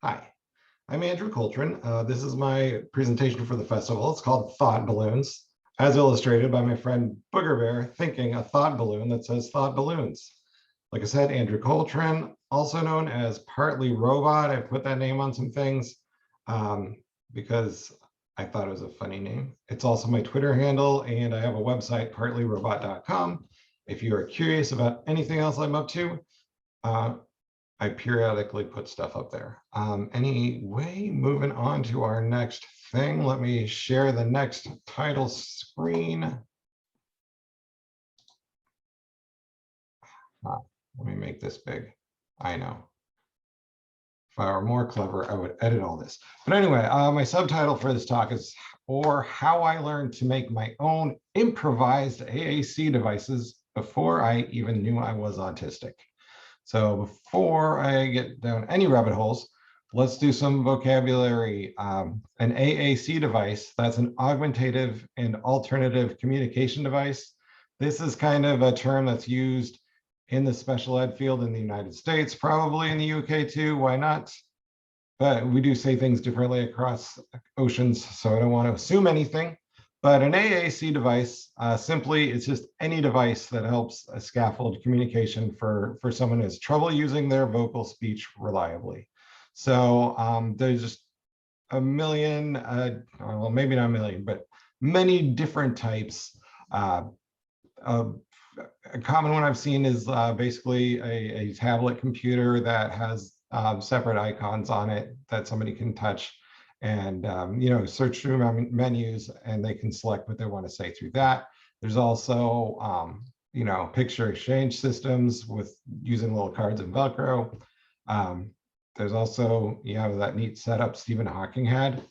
Hi, I'm Andrew Coltrin. This is my presentation for the festival. It's called Thought Balloons, as illustrated by my friend Booger Bear thinking a thought balloon that says Thought Balloons. Like I said, Andrew Coltrin, also known as Partly Robot. I put that name on some things because I thought it was a funny name. It's also my Twitter handle, and I have a website, partlyrobot.com. If you are curious about anything else I'm up to, I periodically put stuff up there. Anyway, moving on to our next thing. Let me share the next title screen. Let me make this big. I know. If I were more clever, I would edit all this. But anyway, my subtitle for this talk is How I Learned to Make My Own Improvised AAC Devices Before I Even Knew I Was Autistic. So before I get down any rabbit holes, let's do some vocabulary. An AAC device, that's an augmentative and alternative communication device. This is kind of a term that's used in the special ed field in the United States, probably in the UK too, why not? But we do say things differently across oceans, so I don't want to assume anything. But an AAC device, simply, it's just any device that helps scaffold communication for someone who has trouble using their vocal speech reliably. So there's just a million, well, maybe not a million, but many different types. A common one I've seen is basically a tablet computer that has separate icons on it that somebody can touch and search through menus, and they can select what they want to say through that. There's also picture exchange systems with using little cards and Velcro. There's also that neat setup Stephen Hawking had.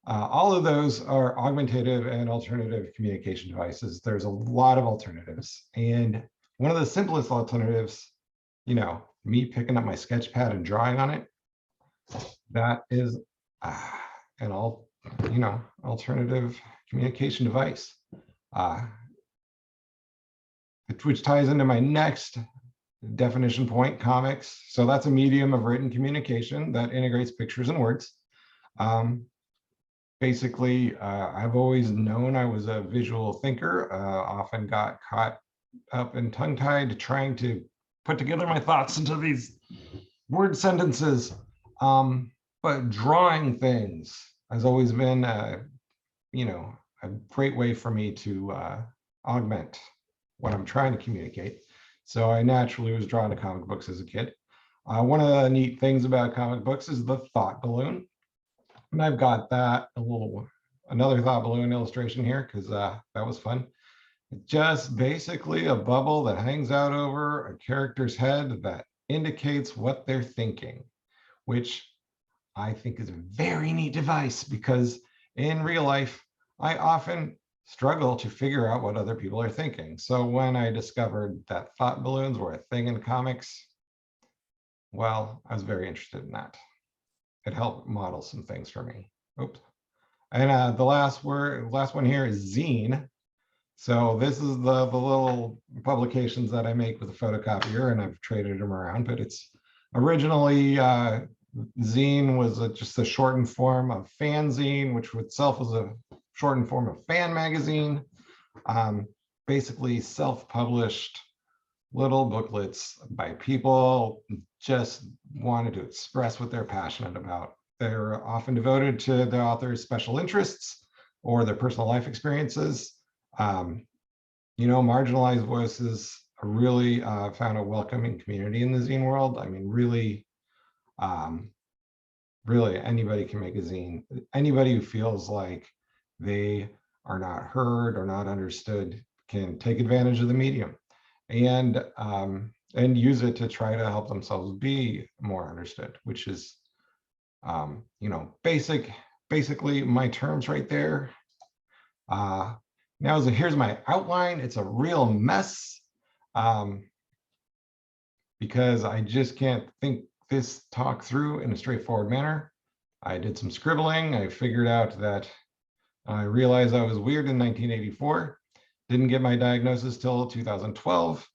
All of those are augmentative and alternative communication devices. There's a lot of alternatives, and one of the simplest alternatives, me picking up my sketch pad and drawing on it, that is an alternative communication device, which ties into my next definition point, comics. So that's a medium of written communication that integrates pictures and words. Basically, I've always known I was a visual thinker, often got caught up and tongue-tied trying to put together my thoughts into these word sentences. But drawing things has always been, a great way for me to augment what I'm trying to communicate. So I naturally was drawn to comic books as a kid. One of the neat things about comic books is the thought balloon. And I've got that another thought balloon illustration here because that was fun. Just basically a bubble that hangs out over a character's head that indicates what they're thinking, which I think is a very neat device because in real life, I often struggle to figure out what other people are thinking. So when I discovered that thought balloons were a thing in comics, well, I was very interested in that. It helped model some things for me. Oops. And the last one here is zine. So this is the little publications that I make with a photocopier, and I've traded them around, but it's originally zine was just a shortened form of fanzine, which itself was a shortened form of fan magazine. Basically self-published little booklets by people just wanted to express what they're passionate about. They're often devoted to the author's special interests or their personal life experiences. Marginalized voices really found a welcoming community in the zine world. I mean, really anybody can make a zine. Anybody who feels like they are not heard or not understood can take advantage of the medium and use it to try to help themselves be more understood, which is, basically my terms right there. Here's my outline. It's a real mess because I just can't think this talk through in a straightforward manner. I did some scribbling. I figured out that I realized I was weird in 1984. Didn't get my diagnosis till 2012.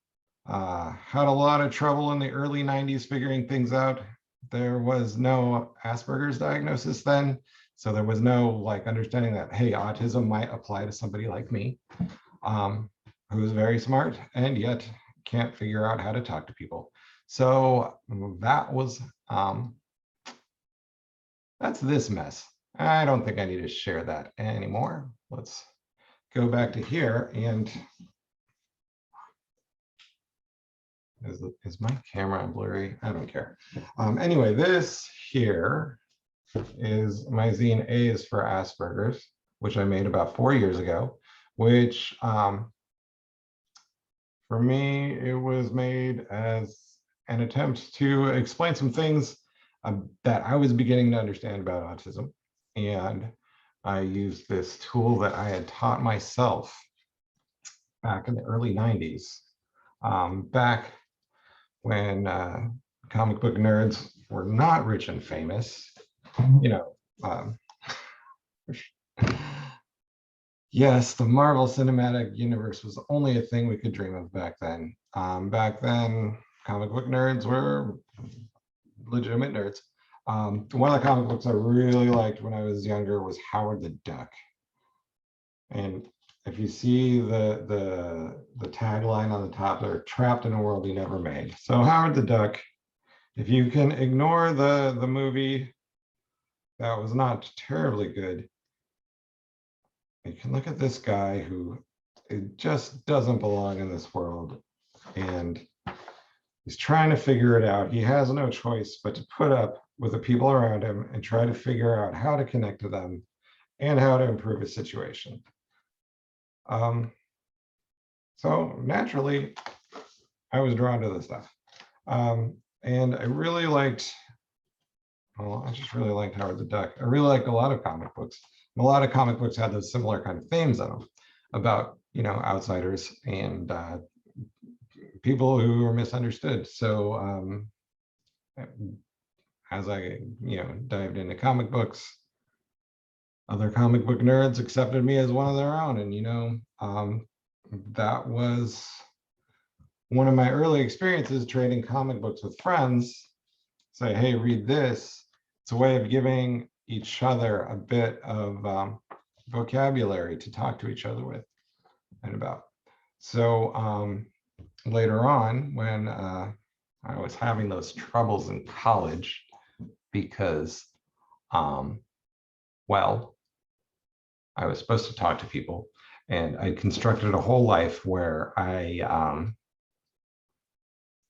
Had a lot of trouble in the early 90s figuring things out. there was no Asperger's diagnosis then. So there was no like understanding that, hey, autism might apply to somebody like me, who's very smart and yet can't figure out how to talk to people. So that was, that's this mess. I don't think I need to share that anymore. Let's go back to here. And is my camera blurry? I don't care. Anyway, this here is my zine A is for Asperger's, which I made about 4 years ago, which for me, it was made as an attempt to explain some things that I was beginning to understand about autism. And I used this tool that I had taught myself back in the early 90s, back when comic book nerds were not rich and famous. You know, yes, the Marvel Cinematic Universe was only a thing we could dream of back then. Back then, comic book nerds were legitimate nerds. One of the comic books I really liked when I was younger was Howard the Duck. And if you see the tagline on the top, they're trapped in a world he never made. So Howard the Duck, if you can ignore the movie, that was not terribly good. You can look at this guy who it just doesn't belong in this world. And he's trying to figure it out. He has no choice but to put up with the people around him and try to figure out how to connect to them and how to improve his situation. So naturally, I was drawn to this stuff. And I really liked, well, I just really liked Howard the Duck. I really liked a lot of comic books. A lot of comic books had those similar kind of themes in them about, you know, outsiders and people who are misunderstood. So as I, you know, dived into comic books, other comic book nerds accepted me as one of their own. And, you know, that was one of my early experiences trading comic books with friends. Say, hey, read this. It's a way of giving each other a bit of vocabulary to talk to each other with and about. So later on, when I was having those troubles in college because, well, I was supposed to talk to people, and I constructed a whole life where I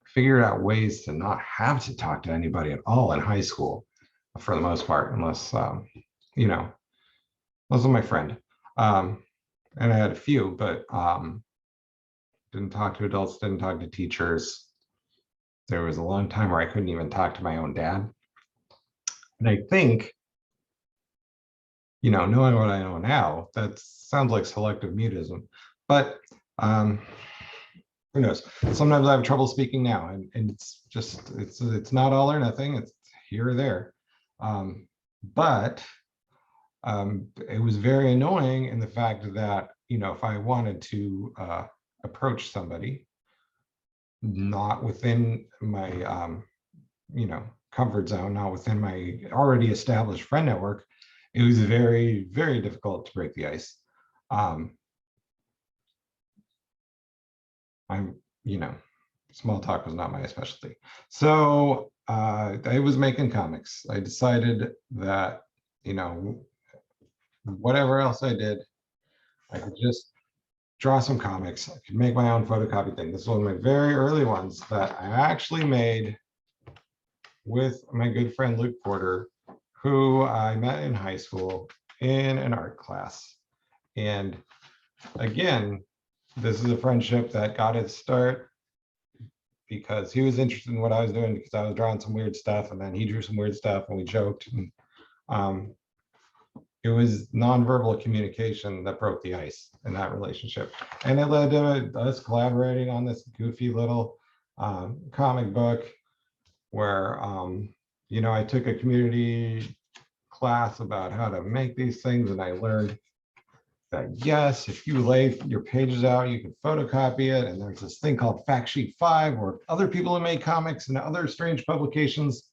figured out ways to not have to talk to anybody at all in high school, for the most part, unless, you know, unless my friend. And I had a few, but didn't talk to adults, didn't talk to teachers. There was a long time where I couldn't even talk to my own dad. And I think, you know, knowing what I know now, that sounds like selective mutism, but who knows? Sometimes I have trouble speaking now, and it's just, it's not all or nothing, it's here or there. But it was very annoying in the fact that, you know, if I wanted to approach somebody not within my, you know, comfort zone, not within my already established friend network, it was very, very difficult to break the ice. I'm, you know, small talk was not my specialty. So I was making comics. I decided that, you know, whatever else I did, I could just draw some comics. I could make my own photocopy thing. This is one of my very early ones that I actually made with my good friend Luke Porter, who I met in high school in an art class. And again, this is a friendship that got its start because he was interested in what I was doing because I was drawing some weird stuff, and then he drew some weird stuff and we joked. And it was nonverbal communication that broke the ice in that relationship. And it led to us collaborating on this goofy little comic book where, you know, I took a community class about how to make these things, and I learned that yes, if you lay your pages out, you can photocopy it. And there's this thing called Fact Sheet 5, where other people have made comics and other strange publications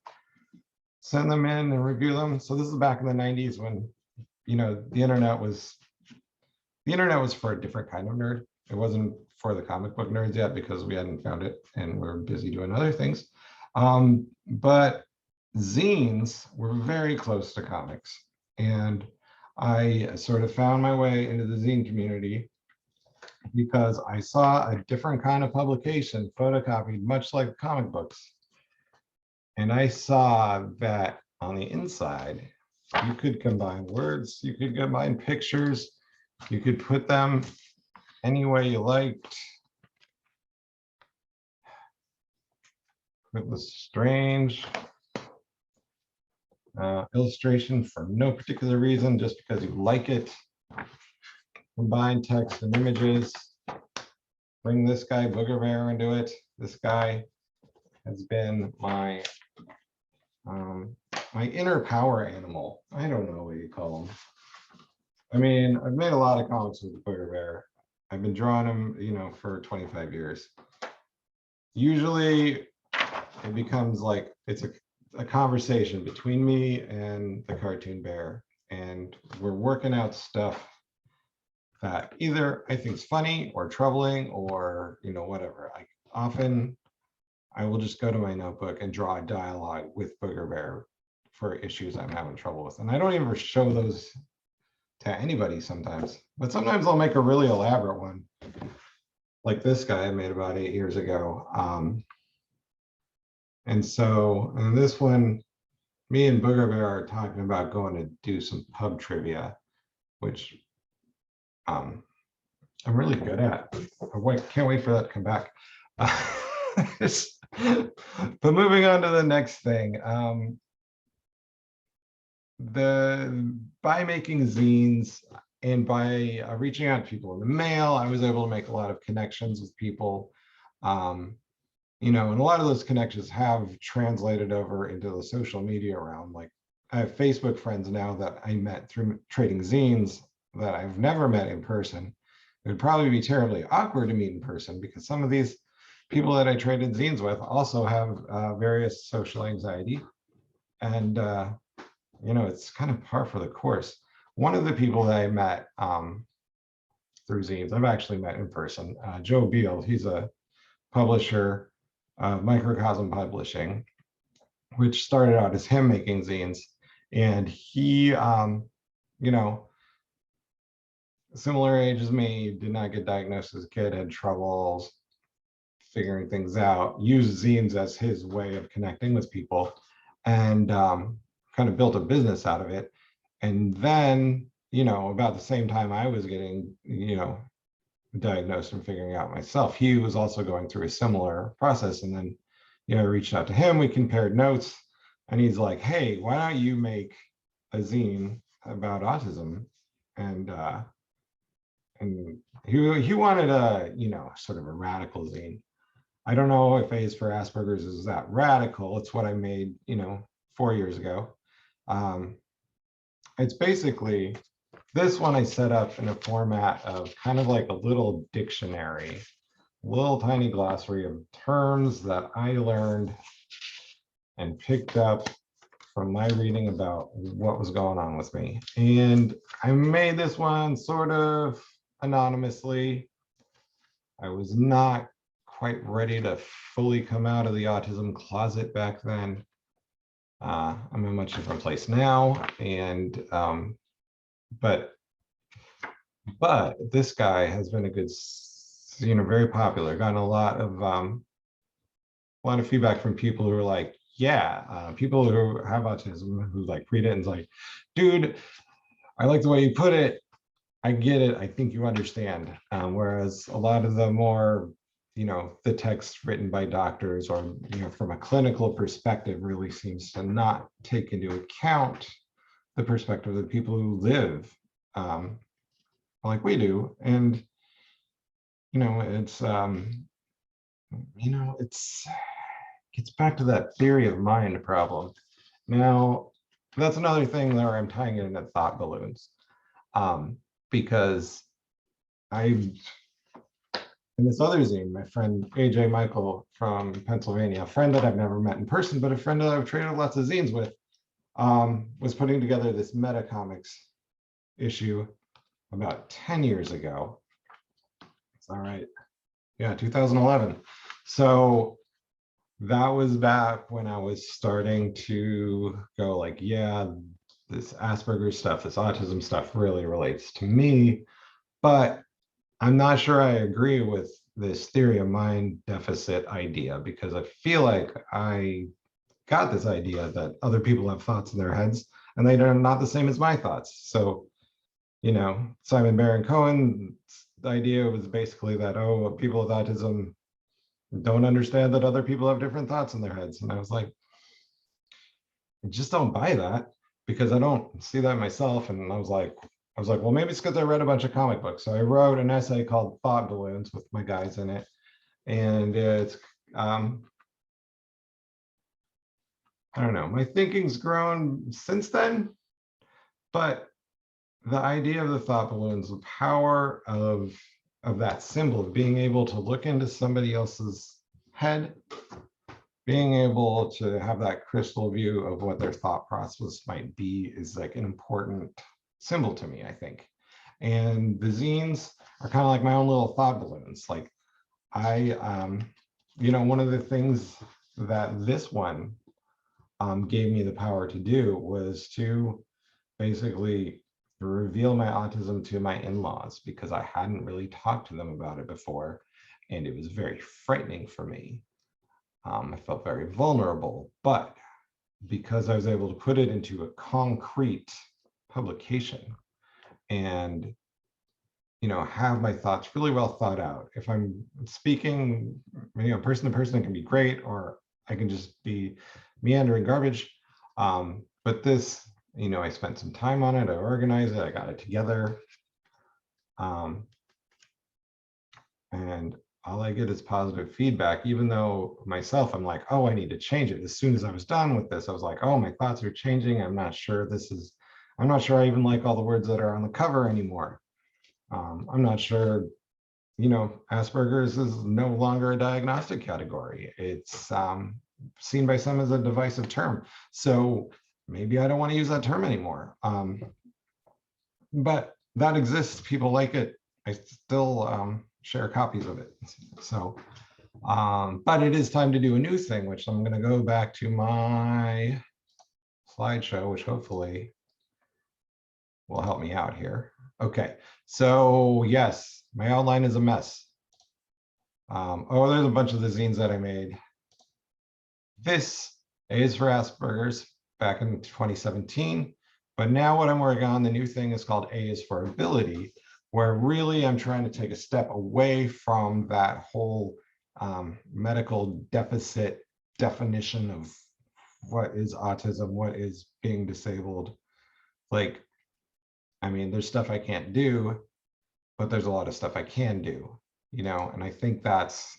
send them in and review them. So this is back in the 90s when, the internet was for a different kind of nerd. It wasn't for the comic book nerds yet because we hadn't found it and we're busy doing other things. But zines were very close to comics. And I sort of found my way into the zine community because I saw a different kind of publication photocopied, much like comic books. And I saw that on the inside, you could combine words, you could combine pictures, you could put them any way you liked. It was strange illustration for no particular reason, just because you like it. Combine text and images. Bring this guy Booger Bear into it. This guy has been my my inner power animal. I don't know what you call him. I mean, I've made a lot of comics with the Booger Bear. I've been drawing him, for 25 years. Usually it becomes like it's a conversation between me and the cartoon bear. And we're working out stuff that either I think is funny or troubling or, whatever. I will just go to my notebook and draw a dialogue with Booger Bear for issues I'm having trouble with. And I don't even show those to anybody sometimes, but sometimes I'll make a really elaborate one. Like this guy I made about 8 years ago. And so in this one, me and Booger Bear are talking about going to do some pub trivia, which I'm really good at. Can't wait for that to come back. But moving on to the next thing. By making zines and by reaching out to people in the mail, I was able to make a lot of connections with people. And a lot of those connections have translated over into the social media realm. Like I have Facebook friends now that I met through trading zines that I've never met in person. It would probably be terribly awkward to meet in person because some of these people that I traded zines with also have various social anxiety. And, it's kind of par for the course. One of the people that I met through zines, I've actually met in person, Joe Beal, he's a publisher of Microcosm Publishing, which started out as him making zines. And he, similar age as me, did not get diagnosed as a kid, had troubles figuring things out, used zines as his way of connecting with people, and kind of built a business out of it. And then, about the same time I was getting, diagnosed and figuring out myself, he was also going through a similar process. And then, I reached out to him, we compared notes, and he's like, hey, why don't you make a zine about autism? And he wanted a, sort of a radical zine. I don't know if A's for Asperger's is that radical. It's what I made, 4 years ago. It's basically, this one I set up in a format of kind of like a little dictionary, little tiny glossary of terms that I learned and picked up from my reading about what was going on with me. And I made this one sort of anonymously. I was not quite ready to fully come out of the autism closet back then. I'm in a much different place now, and but this guy has been a good, very popular. Gotten a lot of feedback from people who are like, yeah, people who have autism who like read it and is like, dude, I like the way you put it. I get it. I think you understand. Whereas a lot of the more, the text written by doctors or, from a clinical perspective really seems to not take into account the perspective of the people who live like we do. And, it's, gets back to that theory of mind problem. Now, that's another thing where I'm tying it into thought balloons. Because in this other zine, my friend AJ Michael from Pennsylvania, a friend that I've never met in person, but a friend that I've traded lots of zines with, was putting together this meta comics issue about 10 years ago. It's all right. Yeah, 2011. So that was back when I was starting to go like, yeah, this Asperger's stuff, this autism stuff really relates to me, but I'm not sure I agree with this theory of mind deficit idea, because I feel like I got this idea that other people have thoughts in their heads and they are not the same as my thoughts. So, Simon Baron Cohen's idea was basically that, oh, people with autism don't understand that other people have different thoughts in their heads. And I was like, I just don't buy that, because I don't see that myself. And I was like, well, maybe it's because I read a bunch of comic books. So I wrote an essay called Thought Balloons with my guys in it. And it's, I don't know, my thinking's grown since then, but the idea of the thought balloons, the power of that symbol, of being able to look into somebody else's head, being able to have that crystal view of what their thought process might be, is like an important symbol to me, I think. And the zines are kind of like my own little thought balloons. Like I, one of the things that this one gave me the power to do was to basically reveal my autism to my in-laws, because I hadn't really talked to them about it before. And it was very frightening for me. I felt very vulnerable, but because I was able to put it into a concrete publication and have my thoughts really well thought out. If I'm speaking, person to person, it can be great, or I can just be meandering garbage. But this, I spent some time on it, I organized it, I got it together. And all I get is positive feedback, even though myself, I'm like, oh, I need to change it. As soon as I was done with this, I was like, oh, my thoughts are changing. I'm not sure I even like all the words that are on the cover anymore. I'm not sure, Asperger's is no longer a diagnostic category. It's seen by some as a divisive term. So maybe I don't want to use that term anymore. But that exists, people like it. I still share copies of it. So, but it is time to do a new thing, which I'm going to go back to my slideshow, which hopefully will help me out here. Okay, so yes, my outline is a mess. There's a bunch of the zines that I made. This is for Asperger's back in 2017. But now what I'm working on, the new thing is called A is for Ability, where really I'm trying to take a step away from that whole medical deficit definition of what is autism, what is being disabled. Like, I mean, there's stuff I can't do, but there's a lot of stuff I can do, and I think that's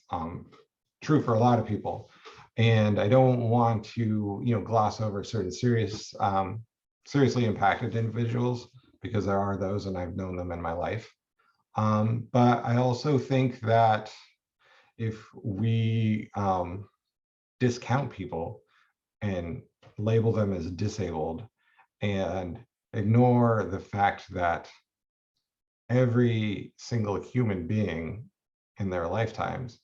true for a lot of people. And I don't want to, gloss over certain seriously impacted individuals, because there are those, and I've known them in my life. But I also think that if we discount people and label them as disabled and ignore the fact that every single human being in their lifetimes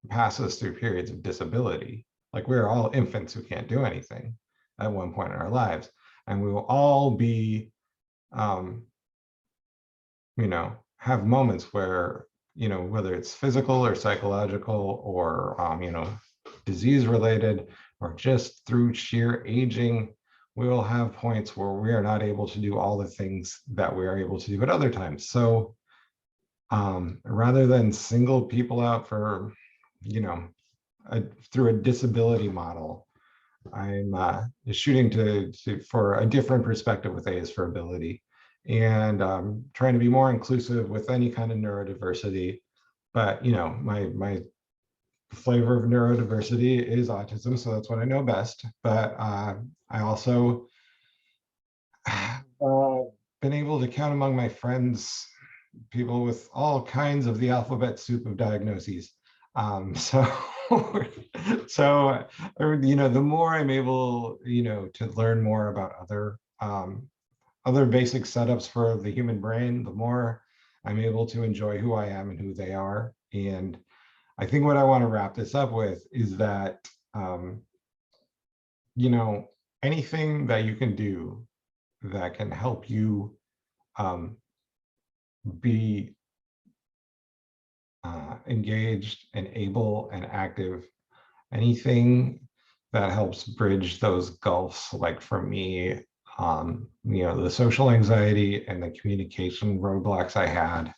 passes through periods of disability. Like, we're all infants who can't do anything at one point in our lives. And we will all be, have moments where, whether it's physical or psychological or, disease related, or just through sheer aging, we will have points where we are not able to do all the things that we are able to do at other times. So rather than single people out for, through a disability model, I'm shooting for a different perspective with A is for Ability, and trying to be more inclusive with any kind of neurodiversity. But my flavor of neurodiversity is autism, so that's what I know best. But I also been able to count among my friends people with all kinds of the alphabet soup of diagnoses. So, so, the more I'm able, to learn more about other basic setups for the human brain, the more I'm able to enjoy who I am and who they are. And I think what I want to wrap this up with is that, anything that you can do that can help you be engaged and able and active, anything that helps bridge those gulfs, like for me, the social anxiety and the communication roadblocks I had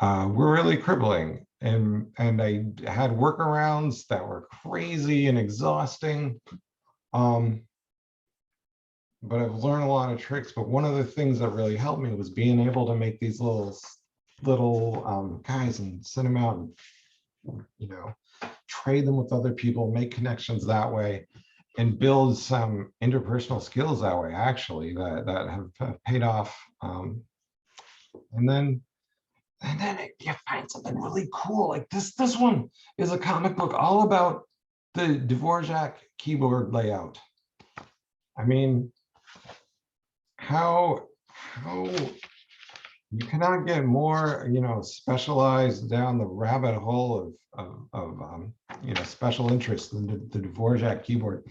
were really crippling. And I had workarounds that were crazy and exhausting. But I've learned a lot of tricks. But one of the things that really helped me was being able to make these little guys and send them out and, trade them with other people, make connections that way, and build some interpersonal skills that way, actually, that have paid off. And then you find something really cool. Like this one is a comic book all about the Dvorak keyboard layout. I mean, how you cannot get more, specialized down the rabbit hole of special interest than the Dvorak keyboard.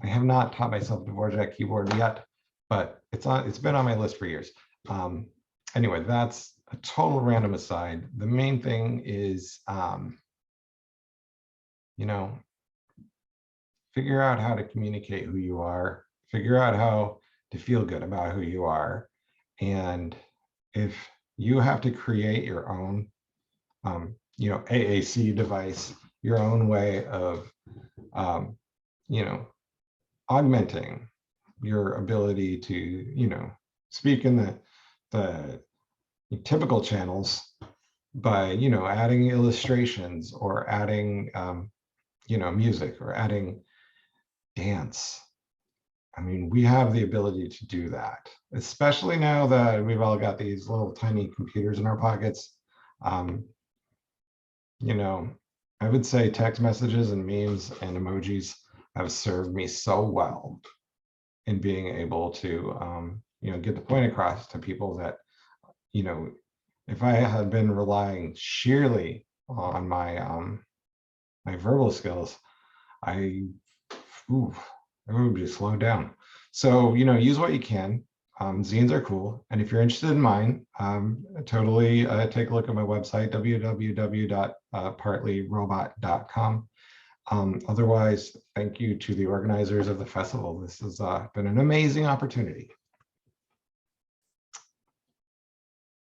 I have not taught myself Dvorak keyboard yet, but it's been on my list for years. Anyway, that's a total random aside. The main thing is, figure out how to communicate who you are, figure out how to feel good about who you are. And if you have to create your own, AAC device, your own way of, augmenting your ability to, speak in the typical channels by, adding illustrations or adding, music or adding dance. I mean, we have the ability to do that, especially now that we've all got these little tiny computers in our pockets. I would say text messages and memes and emojis have served me so well in being able to, get the point across to people that, if I had been relying sheerly on my verbal skills, I would be slowed down. So, use what you can. Zines are cool. And if you're interested in mine, totally take a look at my website, www.partlyrobot.com. Otherwise, thank you to the organizers of the festival. This has been an amazing opportunity.